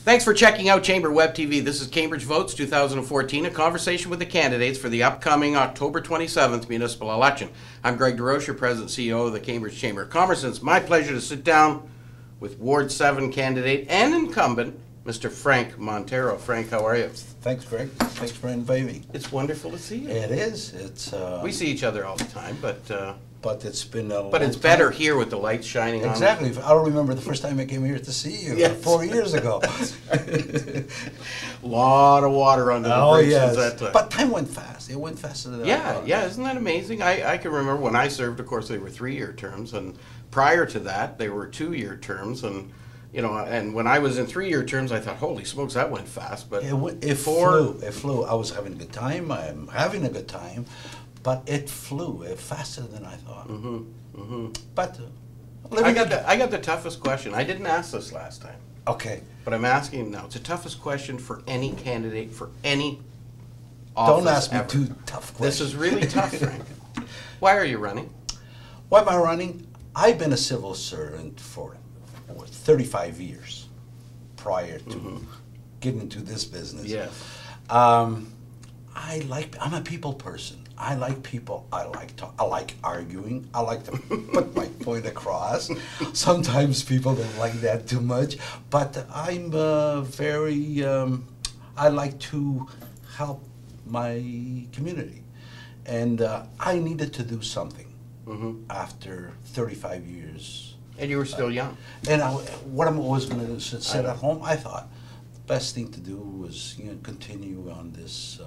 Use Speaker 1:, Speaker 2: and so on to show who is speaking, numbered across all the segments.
Speaker 1: Thanks for checking out Chamber Web TV. This is Cambridge Votes 2014, a conversation with the candidates for the upcoming October 27th municipal election. I'm Greg DeRoche, your President and CEO of the Cambridge Chamber of Commerce, and it's my pleasure to sit down with Ward 7 candidate and incumbent, Mr. Frank Monteiro. Frank, how are you?
Speaker 2: Thanks, Greg. Thanks for inviting me.
Speaker 1: It's wonderful to see you.
Speaker 2: It is. It's.
Speaker 1: We see each other all the time, but
Speaker 2: it's been a long
Speaker 1: but it's
Speaker 2: time.
Speaker 1: better here with the lights shining on.
Speaker 2: Exactly. I don't remember the first time I came here to see you.
Speaker 1: Yes.
Speaker 2: 4 years ago.
Speaker 1: A lot of water under the bridge since that time.
Speaker 2: But time went fast. It went faster than I thought.
Speaker 1: Yeah, isn't that amazing? I can remember when I served, of course, they were 3-year terms, and prior to that, they were 2-year terms, and and when I was in 3-year terms, I thought, holy smokes, that went fast. But
Speaker 2: it flew. It flew. I was having a good time. I'm having a good time, but it flew faster than I thought. But
Speaker 1: I got the toughest question. I didn't ask this last time.
Speaker 2: Okay.
Speaker 1: But I'm asking now. It's the toughest question for any candidate for any office.
Speaker 2: Don't ask me
Speaker 1: ever.
Speaker 2: too tough questions.
Speaker 1: This is really tough, Frank. Why are you running?
Speaker 2: Why am I running? I've been a civil servant for 35 years prior to getting into this business.
Speaker 1: Yes.
Speaker 2: I'm a people person. I like people. I like arguing. I like to put my point across. Sometimes people don't like that too much, but I'm very. I like to help my community, and I needed to do something after 35 years.
Speaker 1: And you were still young.
Speaker 2: And what I'm always going to do is sit at home. I thought the best thing to do was continue on this.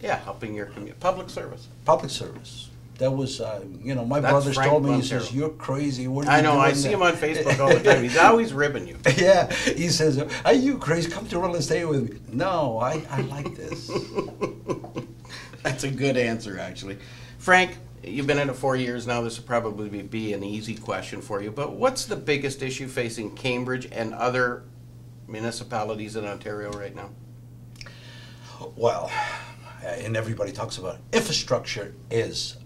Speaker 1: Helping your community. Public service.
Speaker 2: Public service. That was, my
Speaker 1: That's
Speaker 2: brothers
Speaker 1: Frank
Speaker 2: told me,
Speaker 1: Monteiro.
Speaker 2: he says, you're crazy. What are you
Speaker 1: I know,
Speaker 2: doing
Speaker 1: I see
Speaker 2: there?"
Speaker 1: him on Facebook all the time. He's always ribbing you.
Speaker 2: Yeah, he says, are you crazy? Come to real estate with me. No, I like this.
Speaker 1: That's a good answer, actually. Frank, you've been in it 4 years now. This will probably be an easy question for you. But what's the biggest issue facing Cambridge and other municipalities in Ontario right now?
Speaker 2: Well, and everybody talks about it, infrastructure is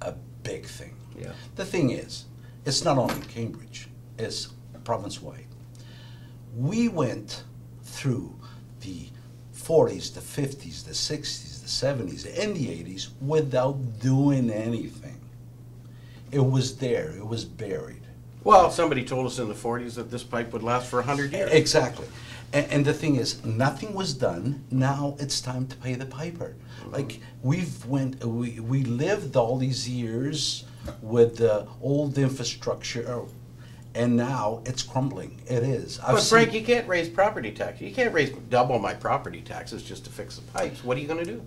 Speaker 2: a big thing.
Speaker 1: Yeah.
Speaker 2: The thing is, it's not only Cambridge, it's province-wide. We went through the 40s, the 50s, the 60s, the 70s, and the 80s without doing anything. It was there, it was buried.
Speaker 1: Well, somebody told us in the 40s that this pipe would last for 100 years.
Speaker 2: Exactly. And the thing is, nothing was done. Now it's time to pay the piper. Like we lived all these years with the old infrastructure, and now it's crumbling. It is.
Speaker 1: But Frank, you can't raise property tax. You can't raise double my property taxes just to fix the pipes. What are you going to do?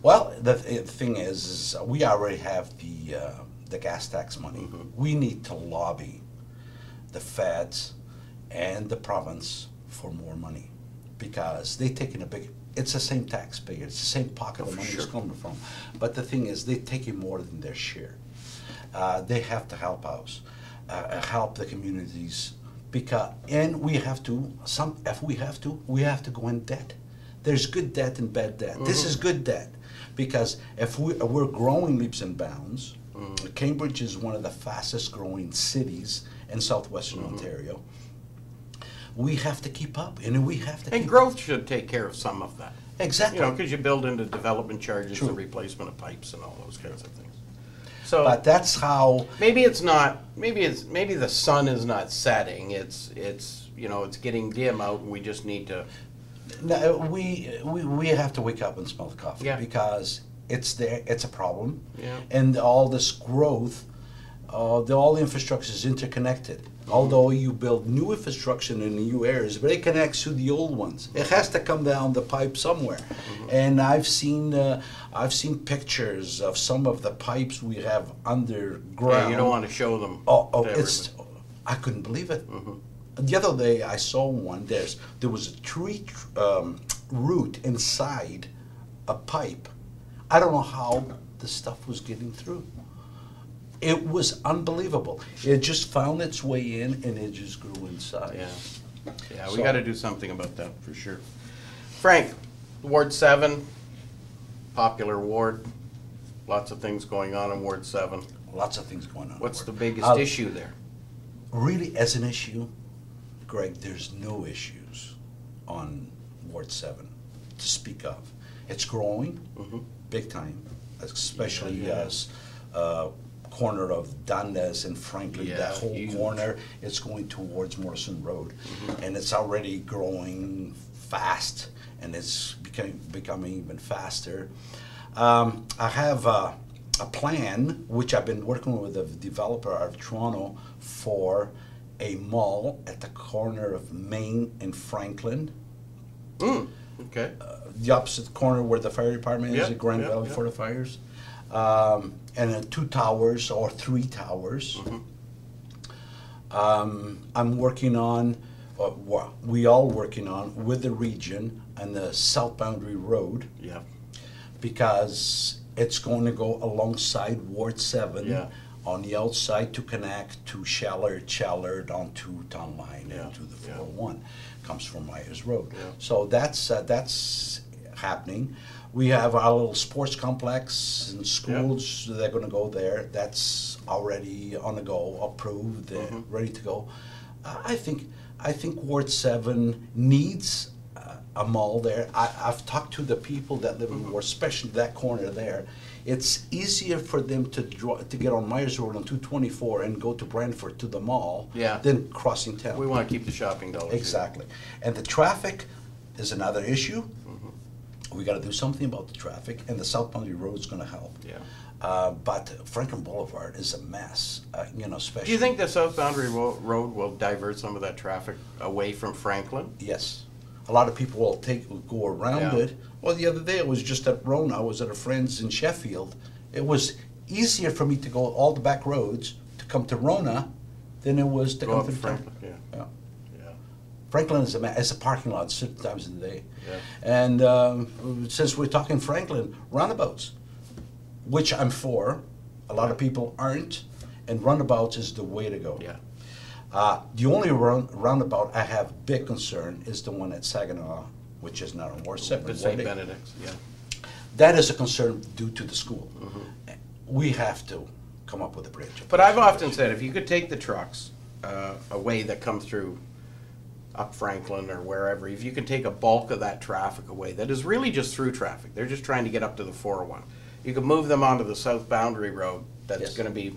Speaker 2: Well, the thing is we already have the gas tax money. We need to lobby the feds and the province for more money, because they're taking it's the same taxpayer, it's the same pocket of money it's coming from. But the thing is, they're taking more than their share. They have to help us, help the communities, and we have to, we have to go in debt. There's good debt and bad debt. This is good debt, because if we're growing leaps and bounds, Cambridge is one of the fastest growing cities in southwestern Ontario. We have to keep up, and we have to.
Speaker 1: And growth should take care of some of that.
Speaker 2: Exactly.
Speaker 1: Because you build into development charges, the replacement of pipes, and all those kinds of things. So,
Speaker 2: but that's how.
Speaker 1: Maybe it's not. Maybe the sun is not setting. It's getting dim out, and we just need to.
Speaker 2: No, we have to wake up and smell the coffee, because it's there. It's a problem.
Speaker 1: Yeah.
Speaker 2: And all this growth, all the infrastructure is interconnected. Although you build new infrastructure in new areas, but it connects to the old ones. It has to come down the pipe somewhere. And I've seen pictures of some of the pipes we have underground.
Speaker 1: Yeah, you don't want to show them.
Speaker 2: I couldn't believe it. The other day I saw one. There was a tree root inside a pipe. I don't know how the stuff was getting through. It was unbelievable. It just found its way in, and it just grew inside.
Speaker 1: Yeah, we got to do something about that for sure. Frank, Ward 7, popular ward. Lots of things going on in Ward 7.
Speaker 2: Lots of things going on.
Speaker 1: What's the biggest issue there?
Speaker 2: Really, as an issue, Greg, there's no issues on Ward 7 to speak of. It's growing big time, especially as corner of Dundas and Franklin, that whole
Speaker 1: huge
Speaker 2: corner, it's going towards Morrison Road. And it's already growing fast, and it's becoming even faster. I have a plan, which I've been working with a developer out of Toronto, for a mall at the corner of Main and Franklin.
Speaker 1: Okay.
Speaker 2: The opposite corner where the fire department is, at Grand Valley for the fires. And 2 towers or 3 towers. I'm working on, we all working on, with the region on the South Boundary Road.
Speaker 1: Yeah.
Speaker 2: Because it's going to go alongside Ward 7 on the outside to connect to Challard onto Town Line and to the 401. Comes from Myers Road. So that's happening. We have our little sports complex and schools that are going to go there. That's already on the go, approved, ready to go. I think Ward 7 needs a mall there. I've talked to the people that live in Ward, especially that corner there. It's easier for them to get on Myers Road on 224 and go to Brantford to the mall than crossing town.
Speaker 1: We want to keep the shopping dollars.
Speaker 2: Exactly. And the traffic is another issue. We got to do something about the traffic, and the South Boundary Road is going to help. But Franklin Boulevard is a mess, especially.
Speaker 1: Do you think the South Boundary Road will divert some of that traffic away from Franklin?
Speaker 2: Yes. A lot of people will go around it. Well, the other day I was just at Rona. I was at a friend's in Sheffield. It was easier for me to go all the back roads to come to Rona than it was to come to
Speaker 1: Franklin.
Speaker 2: Franklin is a parking lot 6 times a day. And since we're talking Franklin, roundabouts, which I'm for, a lot of people aren't, and roundabouts is the way to go. The only roundabout I have big concern is the one at Saginaw, which is not on Ward 7.
Speaker 1: The St. Benedict's,
Speaker 2: That is a concern due to the school. We have to come up with a bridge.
Speaker 1: But I've often said, if you could take the trucks away that come through up Franklin or wherever, if you could take a bulk of that traffic away, that is really just through traffic. They're just trying to get up to the 401. You could move them onto the South Boundary Road. That's going to be,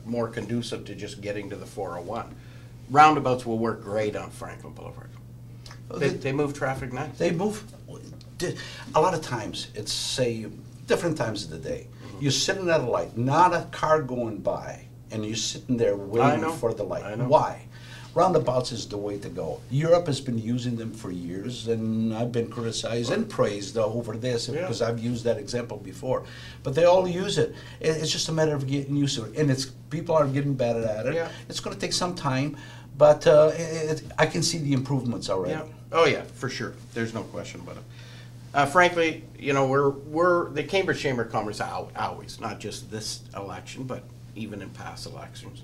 Speaker 1: more conducive to just getting to the 401. Roundabouts will work great on Franklin Boulevard. They move traffic nice.
Speaker 2: They move. A lot of times, it's, say, different times of the day. You're sitting at a light, not a car going by, and you're sitting there waiting for the light. Why? Roundabouts is the way to go. Europe has been using them for years, and I've been criticized and praised over this because I've used that example before. But they all use it. It's just a matter of getting used to it, and people are getting better at it. It's going to take some time, but I can see the improvements already.
Speaker 1: Oh yeah, for sure. There's no question about it. Frankly, we're the Cambridge Chamber of Commerce always, not just this election, but even in past elections.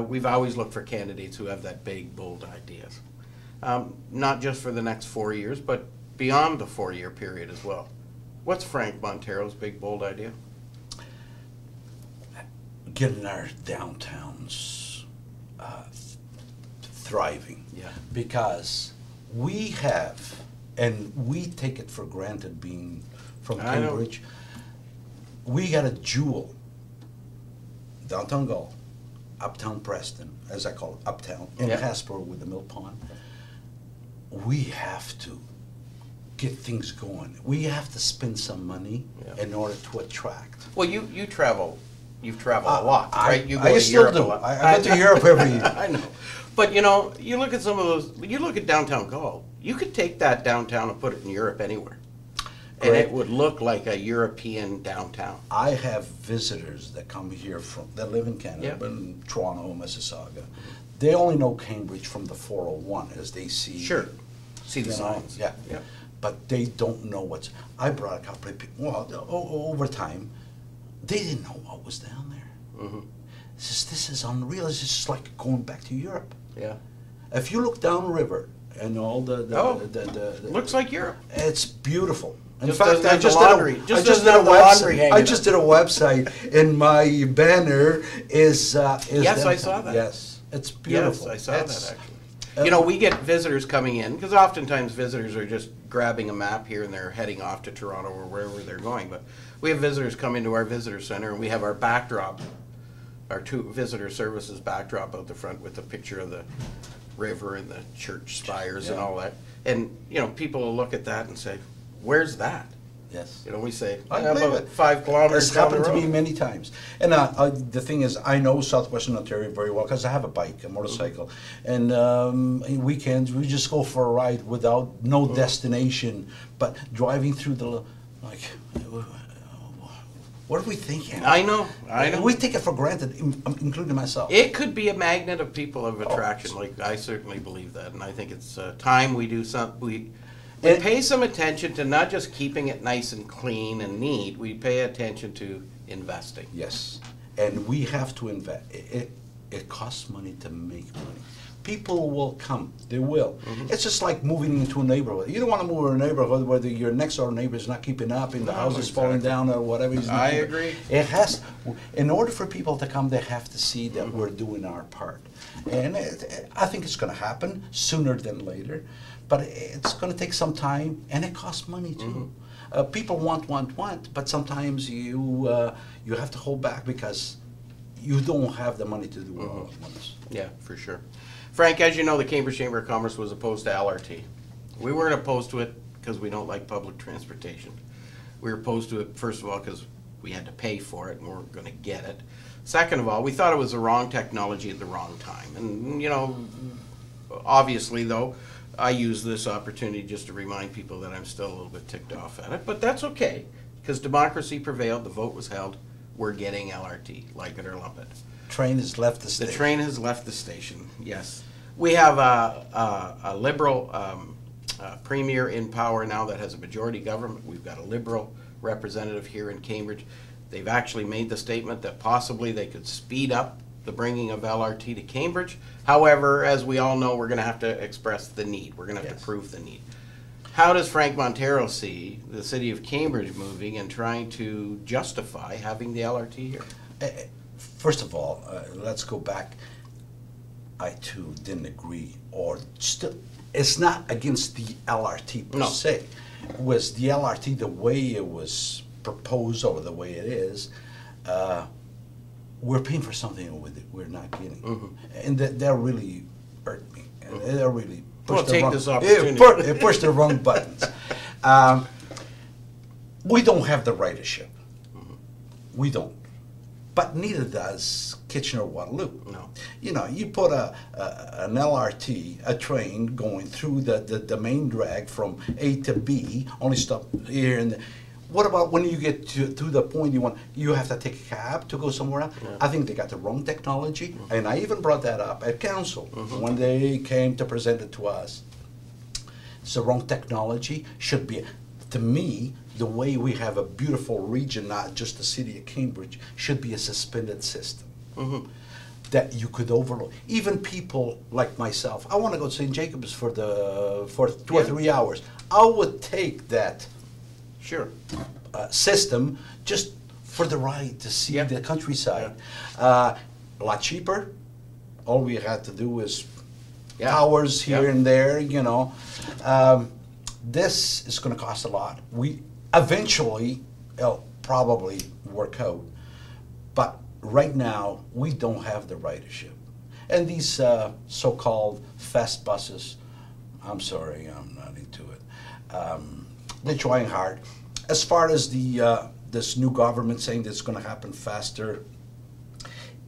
Speaker 1: We've always looked for candidates who have that big, bold ideas. Not just for the next 4 years, but beyond the 4-year period as well. What's Frank Montero's big, bold idea?
Speaker 2: Getting our downtowns thriving. Because we have, and we take it for granted being from Cambridge, we got a jewel. Downtown Gull, Uptown Preston, as I call it, Uptown, in Casper with the Mill Pond. We have to get things going. We have to spend some money in order to attract.
Speaker 1: Well, you travel. You've traveled a lot, right? You go
Speaker 2: I
Speaker 1: to
Speaker 2: still
Speaker 1: Europe
Speaker 2: do.
Speaker 1: a lot.
Speaker 2: I go to Europe every year.
Speaker 1: I know. But you look at some of those, you look at downtown Gull, you could take that downtown and put it in Europe anywhere. And it would look like a European downtown.
Speaker 2: I have visitors that come here that live in Canada, but in Toronto, Mississauga. They only know Cambridge from the 401 as they see.
Speaker 1: See the signs.
Speaker 2: But they don't know what's. I brought a couple of people. Well, over time, they didn't know what was down there. This is unreal. It's just like going back to Europe. If you look downriver and all the
Speaker 1: looks like Europe.
Speaker 2: It's beautiful. In
Speaker 1: just
Speaker 2: fact, I just did a website, and my banner is.
Speaker 1: Yes, I saw that.
Speaker 2: Yes, it's beautiful.
Speaker 1: Yes, I saw that actually. You know, we get visitors coming in, because oftentimes visitors are just grabbing a map here and they're heading off to Toronto or wherever they're going. But we have visitors come into our visitor center, and we have our backdrop, our 2 visitor services backdrop out the front with a picture of the river and the church spires and all that. And, you know, people will look at that and say, where's that?
Speaker 2: Yes.
Speaker 1: You know, we say,
Speaker 2: I
Speaker 1: about
Speaker 2: believe it.
Speaker 1: 5 kilometers
Speaker 2: It's
Speaker 1: down the
Speaker 2: happened to me
Speaker 1: road.
Speaker 2: many times. And the thing is, I know southwestern Ontario very well because I have a bike, a motorcycle. And in weekends, we just go for a ride without no destination, but driving through the, like, what are we thinking?
Speaker 1: I know.
Speaker 2: We take it for granted, including myself.
Speaker 1: It could be a magnet of people of attraction. Like, I certainly believe that, and I think it's time we do something. We pay some attention to not just keeping it nice and clean and neat. We pay attention to investing.
Speaker 2: Yes, and we have to invest. It costs money to make money. People will come. They will. It's just like moving into a neighborhood. You don't want to move in a neighborhood where your next door neighbor is not keeping up and the house is falling down or whatever.
Speaker 1: I agree.
Speaker 2: It has. In order for people to come, they have to see that we're doing our part, and I think it's going to happen sooner than later. But it's going to take some time, and it costs money too. People want, but sometimes you have to hold back because you don't have the money to do it all at once.
Speaker 1: Yeah, for sure. Frank, as you know, the Cambridge Chamber of Commerce was opposed to LRT. We weren't opposed to it because we don't like public transportation. We were opposed to it, first of all, because we had to pay for it and we weren't going to get it. Second of all, we thought it was the wrong technology at the wrong time. And, you know, obviously, though, I use this opportunity just to remind people that I'm still a little bit ticked off at it, but that's okay, because democracy prevailed, the vote was held, we're getting LRT, like it or lump it.
Speaker 2: Train has left the station.
Speaker 1: The train has left the station, yes. We have a Liberal premier in power now that has a majority government. We've got a Liberal representative here in Cambridge. They've actually made the statement that possibly they could speed up the bringing of LRT to Cambridge. However, as we all know, we're going to have to express the need. We're going to have to prove the need. How does Frank Monteiro see the city of Cambridge moving and trying to justify having the LRT here?
Speaker 2: First of all, let's go back. I too didn't agree, or still, it's not against the LRT per se. It was the LRT, the way it was proposed or the way it is, we're paying for something with it we're not getting. And that really hurt me. And that really pushed
Speaker 1: this opportunity.
Speaker 2: It pushed the wrong buttons. We don't have the ridership. We don't. But neither does Kitchener-Waterloo.
Speaker 1: No.
Speaker 2: You know, you put an LRT, a train going through the main drag from A to B, only stop here and there. What about when you get to the point you have to take a cab to go somewhere else? Yeah. I think they got the wrong technology, and I even brought that up at council when they came to present it to us. It's the wrong technology. Should be, to me, the way we have a beautiful region, not just the city of Cambridge, should be a suspended system that you could overload. Even people like myself, I want to go to St. Jacobs for 2 or 3 hours. I would take that.
Speaker 1: Sure.
Speaker 2: System just for the ride to see the countryside. A lot cheaper. All we had to do was hours here and there, you know. This is going to cost a lot. Eventually it'll probably work out, but right now we don't have the ridership. And these so-called fast buses, I'm sorry, I'm not into it. They're trying hard. As far as this new government saying that it's going to happen faster,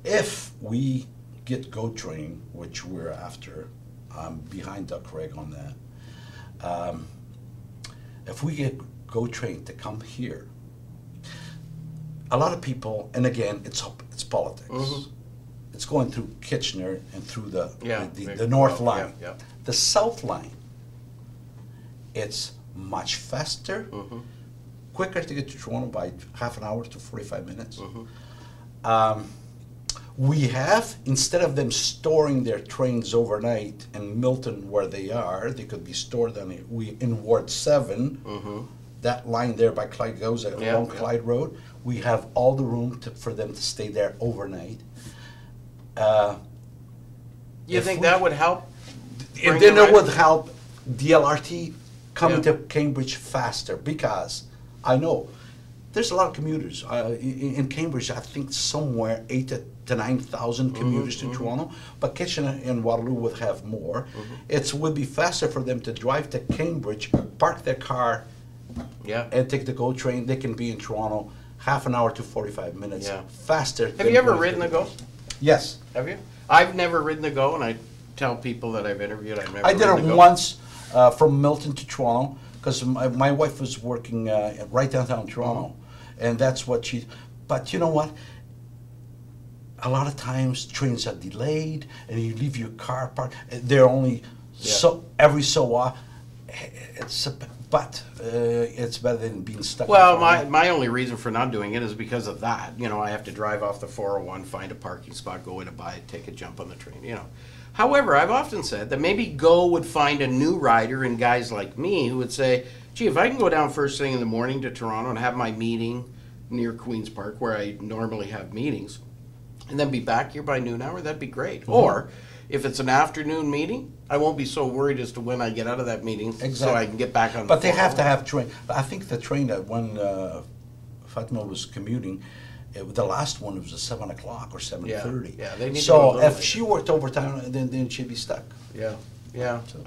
Speaker 2: if we get GO Train, which we're after, I'm behind Doug Craig on that. If we get GO Train to come here, a lot of people, and again, it's politics. It's going through Kitchener and through the North line. The South line, it's much faster, quicker to get to Toronto by half an hour to 45 minutes. We have, instead of them storing their trains overnight in Milton where they are, they could be stored in Ward 7, that line there by Clyde goes along Clyde Road. We have all the room for them to stay there overnight.
Speaker 1: You think that would help? bring
Speaker 2: And then
Speaker 1: the
Speaker 2: it would
Speaker 1: riders?
Speaker 2: help DLRT coming
Speaker 1: Yeah.
Speaker 2: to Cambridge faster, because I know there's a lot of commuters. In Cambridge, I think somewhere 8 to 9,000 commuters to Toronto, but Kitchener and Waterloo would have more. It would be faster for them to drive to Cambridge, park their car,
Speaker 1: Yeah.
Speaker 2: and take the GO train. They can be in Toronto half an hour to 45 minutes
Speaker 1: Yeah.
Speaker 2: faster.
Speaker 1: Have you ever ridden the GO?
Speaker 2: Yes.
Speaker 1: Have you? I've never ridden the GO, and I tell people that I've interviewed, I've never
Speaker 2: I did
Speaker 1: ridden the
Speaker 2: it
Speaker 1: GO.
Speaker 2: once from Milton to Toronto, because my wife was working right downtown Toronto, and that's what she. But you know what? A lot of times trains are delayed, and you leave your car parked. They're only so every so often. It's better than being stuck.
Speaker 1: Well,
Speaker 2: in Toronto.
Speaker 1: my only reason for not doing it is because of that. You know, I have to drive off the 401, find a parking spot, go in and buy it, take a jump on the train, you know. However, I've often said that maybe GO would find a new rider in guys like me who would say, gee, if I can go down first thing in the morning to Toronto and have my meeting near Queen's Park where I normally have meetings, and then be back here by noon hour, that'd be great. Or if it's an afternoon meeting, I won't be so worried as to when I get out of that meeting so I
Speaker 2: Exactly.
Speaker 1: can get back on the
Speaker 2: But they have
Speaker 1: 401.
Speaker 2: to have train. But I think the train that when Fatima was commuting, the last one was at 7 o'clock or 7:30.
Speaker 1: Yeah, they need to go a
Speaker 2: So
Speaker 1: little
Speaker 2: if
Speaker 1: later.
Speaker 2: she worked overtime, then she'd be stuck.
Speaker 1: Yeah, yeah.
Speaker 2: So-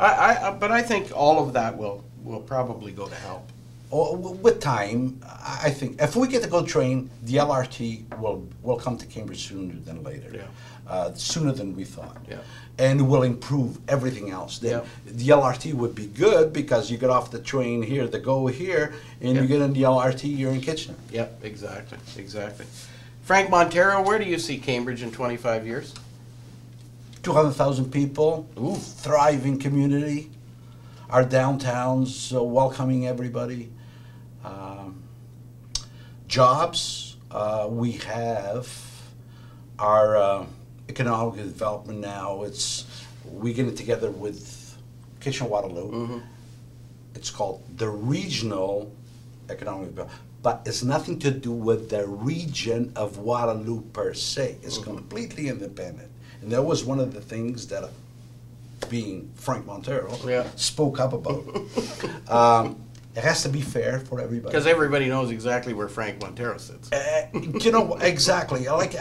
Speaker 1: But I think all of that will probably go to help.
Speaker 2: With time, I think if we get the GO train, the LRT will come to Cambridge sooner than later.
Speaker 1: Yeah.
Speaker 2: Sooner than we thought.
Speaker 1: Yeah.
Speaker 2: And will improve everything else. Then
Speaker 1: Yeah.
Speaker 2: the LRT would be good because you get off the train here, the GO here, and
Speaker 1: Yeah.
Speaker 2: you get in the LRT, you're in Kitchener.
Speaker 1: Yep, exactly, exactly. Frank Monteiro, where do you see Cambridge in 25 years?
Speaker 2: 200,000 people,
Speaker 1: Ooh.
Speaker 2: thriving community. Our downtown's welcoming everybody. Jobs, we have our economic development now. We're getting together with Kitchener Waterloo. It's called the Regional Economic Development, but it's nothing to do with the region of Waterloo per se. It's completely independent. And that was one of the things that, being Frank Monteiro,
Speaker 1: Yeah.
Speaker 2: spoke up about. It has to be fair for everybody.
Speaker 1: Because everybody knows exactly where Frank Monteiro sits.
Speaker 2: You know, exactly. Like,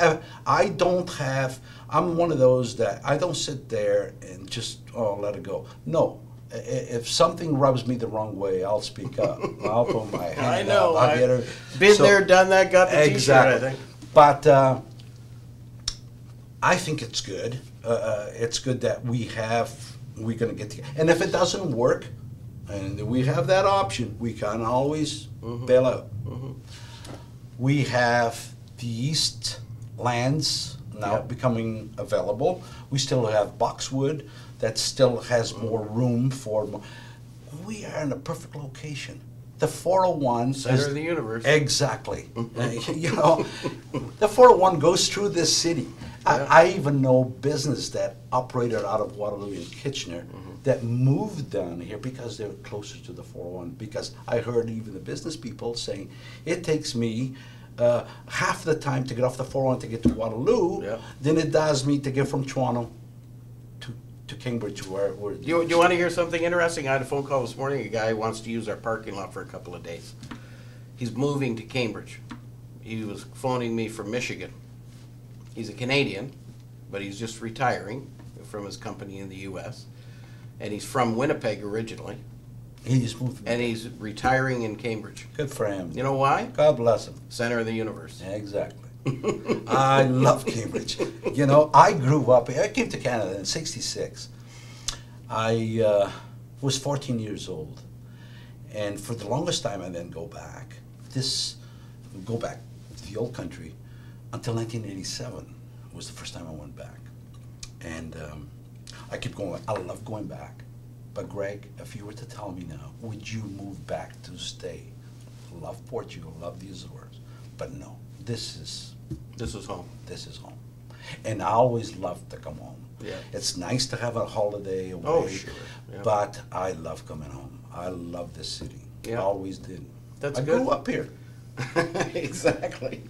Speaker 2: I don't have, I'm one of those that I don't sit there and just, let it go. No. If something rubs me the wrong way, I'll speak up. I'll put my hand
Speaker 1: I know.
Speaker 2: up. I'll get her.
Speaker 1: Been
Speaker 2: So-
Speaker 1: there, done that, got the
Speaker 2: Exactly.
Speaker 1: t-shirt, I think.
Speaker 2: But I think it's good. It's good that we're going to get together. And if it doesn't work, and we have that option, we can always bail out. We have the east lands now
Speaker 1: Yep.
Speaker 2: becoming available. We still have Boxwood that still has more room for. We are in a perfect location. The 401
Speaker 1: Center
Speaker 2: is
Speaker 1: of the universe.
Speaker 2: Exactly. You know, the 401 goes through this city.
Speaker 1: Yeah.
Speaker 2: I even know business that operated out of Waterloo and Kitchener that moved down here because they're closer to the 401. Because I heard even the business people saying, it takes me half the time to get off the 401 to get to Waterloo
Speaker 1: Yeah.
Speaker 2: than it does me to get from Toronto to Cambridge, where
Speaker 1: Do you want to hear something interesting? I had a phone call this morning. A guy wants to use our parking lot for a couple of days. He's moving to Cambridge. He was phoning me from Michigan. He's a Canadian, but he's just retiring from his company in the U.S. And he's from Winnipeg originally,
Speaker 2: he just moved.
Speaker 1: and he's retiring in Cambridge.
Speaker 2: Good for him.
Speaker 1: You know why?
Speaker 2: God bless him.
Speaker 1: Center of the universe.
Speaker 2: Exactly. I love Cambridge. You know, I grew up, I came to Canada in '66. I was 14 years old. And for the longest time, I didn't go back. Go back to the old country until 1987 was the first time I went back. And I keep going, I love going back. But Greg, if you were to tell me now, would you move back to stay? Love Portugal, love the Azores. But no, this is
Speaker 1: home.
Speaker 2: this is home. And I always love to come home.
Speaker 1: Yeah.
Speaker 2: It's nice to have a holiday away.
Speaker 1: Oh, sure. Yeah.
Speaker 2: But I love coming home. I love this city.
Speaker 1: Yeah.
Speaker 2: I always did.
Speaker 1: That's
Speaker 2: I
Speaker 1: good.
Speaker 2: grew up here.
Speaker 1: Exactly.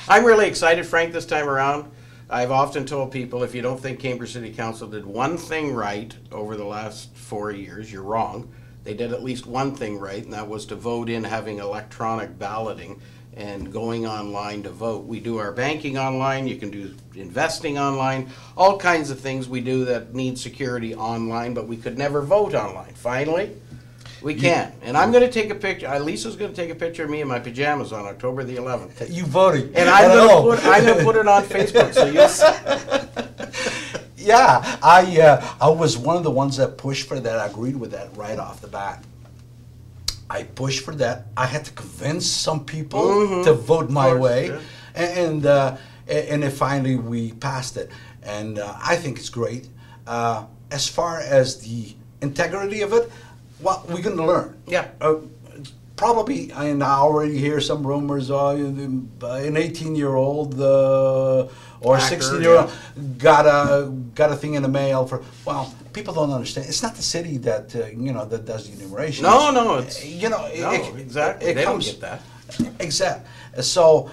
Speaker 1: I'm really excited, Frank, this time around. I've often told people, if you don't think Cambridge City Council did one thing right over the last 4 years, you're wrong. They did at least one thing right, and that was to vote in having electronic balloting and going online to vote. We do our banking online, you can do investing online, all kinds of things we do that need security online, but we could never vote online. Finally, we can. And I'm going to take a picture. Lisa's going to take a picture of me in my pajamas on October the 11th.
Speaker 2: You voting?
Speaker 1: And I'm going to put it on Facebook, so you'll see.
Speaker 2: Yeah, I was one of the ones that pushed for that. I agreed with that right off the bat. I pushed for that. I had to convince some people to vote my way,
Speaker 1: yeah.
Speaker 2: and then finally we passed it. And I think it's great. As far as the integrity of it, well, we're going to learn.
Speaker 1: Yeah.
Speaker 2: Probably, and I already hear some rumors. An 18-year-old or a 16-year-old got a thing in the mail for. Well, people don't understand. It's not the city that that does the enumeration.
Speaker 1: No, it's
Speaker 2: exactly.
Speaker 1: They don't get that.
Speaker 2: Exactly. So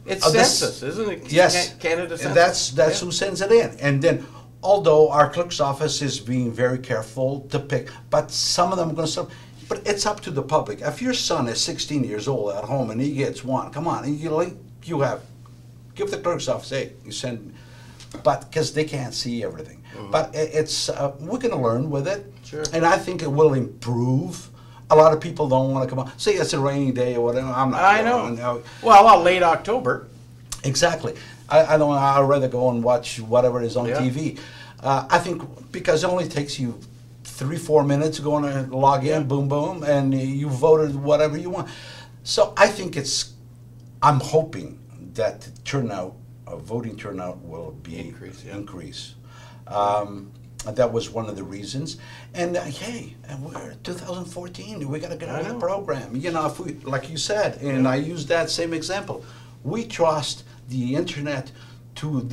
Speaker 1: it's census, isn't it?
Speaker 2: Yes,
Speaker 1: Canada census.
Speaker 2: That's who sends it in, and then. Although our clerk's office is being very careful to pick, but some of them are going to start. But it's up to the public. If your son is 16 years old at home and he gets one, come on, you have, give the clerk's office, hey, you send, but because they can't see everything. But it's we're going to learn with it,
Speaker 1: sure.
Speaker 2: And I think it will improve. A lot of people don't want to come out. Say it's a rainy day or whatever. I'm not.
Speaker 1: I know. Well, late October.
Speaker 2: Exactly. I don't. I'd rather go and watch whatever is on TV. I think because it only takes you 3-4 minutes to go and log in, boom, boom, and you voted whatever you want. So I think I'm hoping that the turnout, voting turnout, will be increase. That was one of the reasons. And hey, we're 2014. We got to get on the program. If we, like you said, and I used that same example, we trust the internet to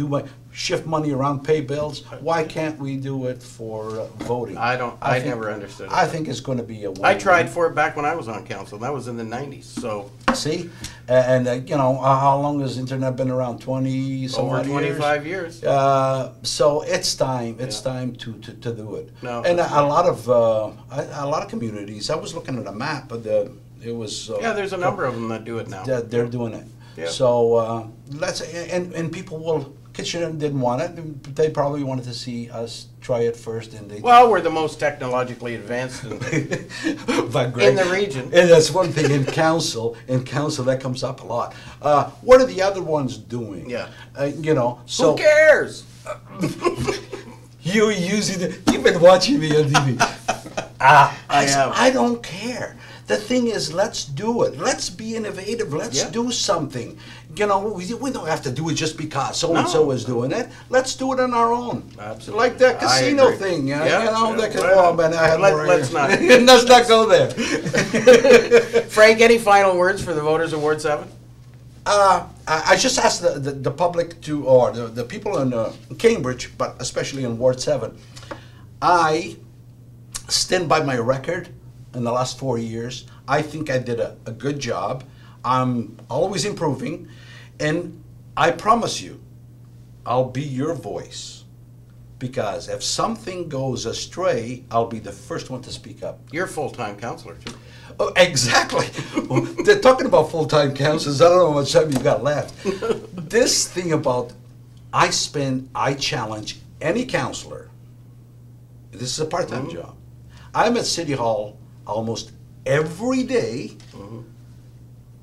Speaker 2: shift money around, pay bills. Why can't we do it for voting?
Speaker 1: I never understood it.
Speaker 2: I think it's going to be a win.
Speaker 1: I tried for it back when I was on council. That was in the 90s. So
Speaker 2: see, and how long has internet been around? 20 some
Speaker 1: over
Speaker 2: odd
Speaker 1: 25 years.
Speaker 2: So it's time. It's time to do it.
Speaker 1: No,
Speaker 2: and a lot of communities. I was looking at a map, but it was.
Speaker 1: There's a number of them that do it now.
Speaker 2: They're doing it.
Speaker 1: Yeah.
Speaker 2: So let's and people will. Kitchener didn't want it. They probably wanted to see us try it first, and they.
Speaker 1: Well, we're the most technologically advanced in the region.
Speaker 2: And that's one thing in council. In council, that comes up a lot. What are the other ones doing?
Speaker 1: Yeah.
Speaker 2: So
Speaker 1: who cares?
Speaker 2: You've been watching me on TV. I don't care. The thing is, let's do it. Let's be innovative. Let's do something. We don't have to do it just because so-and-so is doing it. Let's do it on our own.
Speaker 1: Absolutely.
Speaker 2: Like that casino thing.
Speaker 1: Let's not.
Speaker 2: Let's not go there.
Speaker 1: Frank, any final words for the voters of Ward 7?
Speaker 2: I just asked the public or the people in Cambridge, but especially in Ward 7, I stand by my record. In the last 4 years, I think I did a good job. I'm always improving, and I promise you, I'll be your voice. Because if something goes astray, I'll be the first one to speak up.
Speaker 1: You're a full-time counselor, too.
Speaker 2: Oh, exactly. They're talking about full-time counselors. I don't know how much time you got left. This thing about I challenge any counselor. This is a part-time job. I'm at City Hall almost every day,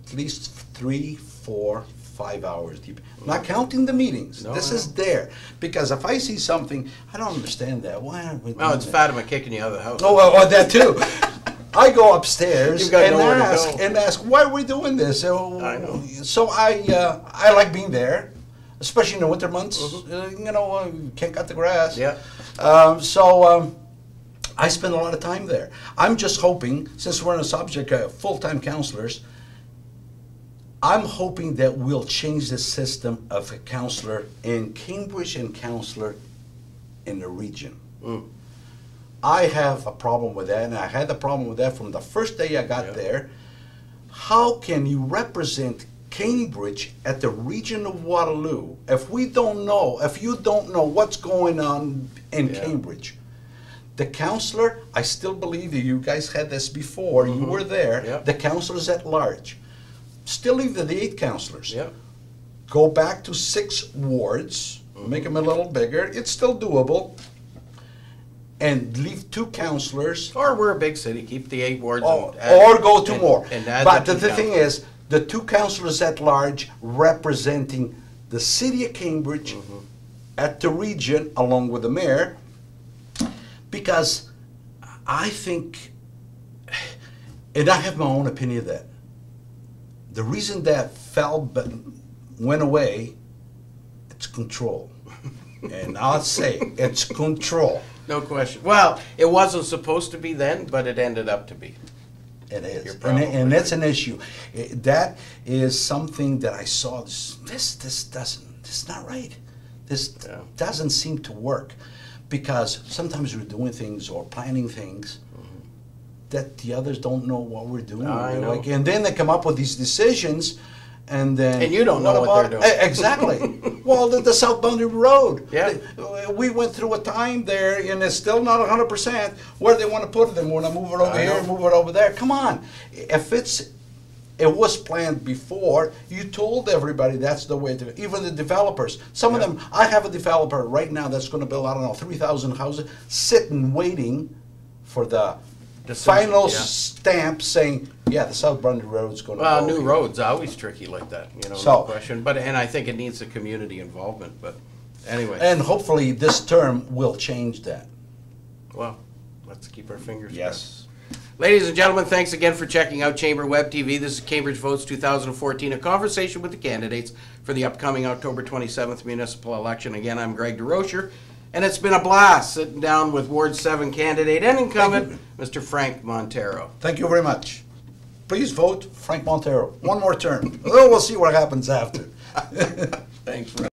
Speaker 2: at least 3, 4, 5 hours deep. Not counting the meetings. This is there. Because if I see something, I don't understand that. Why aren't we doing
Speaker 1: it's Fatima kicking you out of the house.
Speaker 2: Oh, well, that too. I go upstairs
Speaker 1: and
Speaker 2: ask, why are we doing this? So,
Speaker 1: I know.
Speaker 2: So I like being there, especially in the winter months. Can't cut the grass.
Speaker 1: Yeah.
Speaker 2: I spend a lot of time there. I'm just hoping, since we're on the subject of full-time counselors, I'm hoping that we'll change the system of a counselor in Cambridge and counselor in the region. I have a problem with that, and I had a problem with that from the first day I got there. How can you represent Cambridge at the region of Waterloo, if you don't know what's going on in Cambridge, the councillor, I still believe that you guys had this before, you were there,
Speaker 1: Yep.
Speaker 2: the councillors at large, still leave the 8 councillors.
Speaker 1: Yep.
Speaker 2: Go back to 6 wards, make them a little bigger, it's still doable, and leave 2 councillors.
Speaker 1: Or we're a big city, keep the 8 wards.
Speaker 2: Or go to more.
Speaker 1: And add
Speaker 2: But
Speaker 1: the
Speaker 2: the
Speaker 1: 2
Speaker 2: thing is, the 2 councillors at large representing the city of Cambridge at the region along with the mayor, because I think, and I have my own opinion of that, the reason that went away, it's control. And I'll say, it's control.
Speaker 1: No question. Well, it wasn't supposed to be then, but it ended up to be.
Speaker 2: It is,
Speaker 1: You're probably
Speaker 2: and that's an issue. That is something that I saw. This not right. This doesn't seem to work, because sometimes we're doing things or planning things that the others don't know what we're doing.
Speaker 1: I know.
Speaker 2: Like, and then they come up with these decisions, and then
Speaker 1: And you don't know what they're doing.
Speaker 2: Exactly. Well, the South Boundary Road.
Speaker 1: Yeah.
Speaker 2: We went through a time there, and it's still not 100% where they want to put it. They want to move it over
Speaker 1: I
Speaker 2: here,
Speaker 1: know.
Speaker 2: move it over there. Come on. If it was planned before, you told everybody that's the way to, even the developers. Some of them, I have a developer right now that's going to build, I don't know, 3,000 houses, sitting waiting for the final stamp saying, yeah, the South Boundary Road's going to go.
Speaker 1: Well, new roads always tricky like that, no question. But and I think it needs the community involvement. But anyway,
Speaker 2: And hopefully this term will change that.
Speaker 1: well, let's keep our fingers
Speaker 2: Yes.
Speaker 1: crossed. Ladies and gentlemen, thanks again for checking out Chamber Web TV. This is Cambridge Votes 2014, a conversation with the candidates for the upcoming October 27th municipal election. Again, I'm Greg DeRocher, and it's been a blast sitting down with Ward 7 candidate and incumbent, Mr. Frank Monteiro.
Speaker 2: Thank you very much. Please vote Frank Monteiro. One more term. We'll see what happens after.
Speaker 1: Thanks, Frank.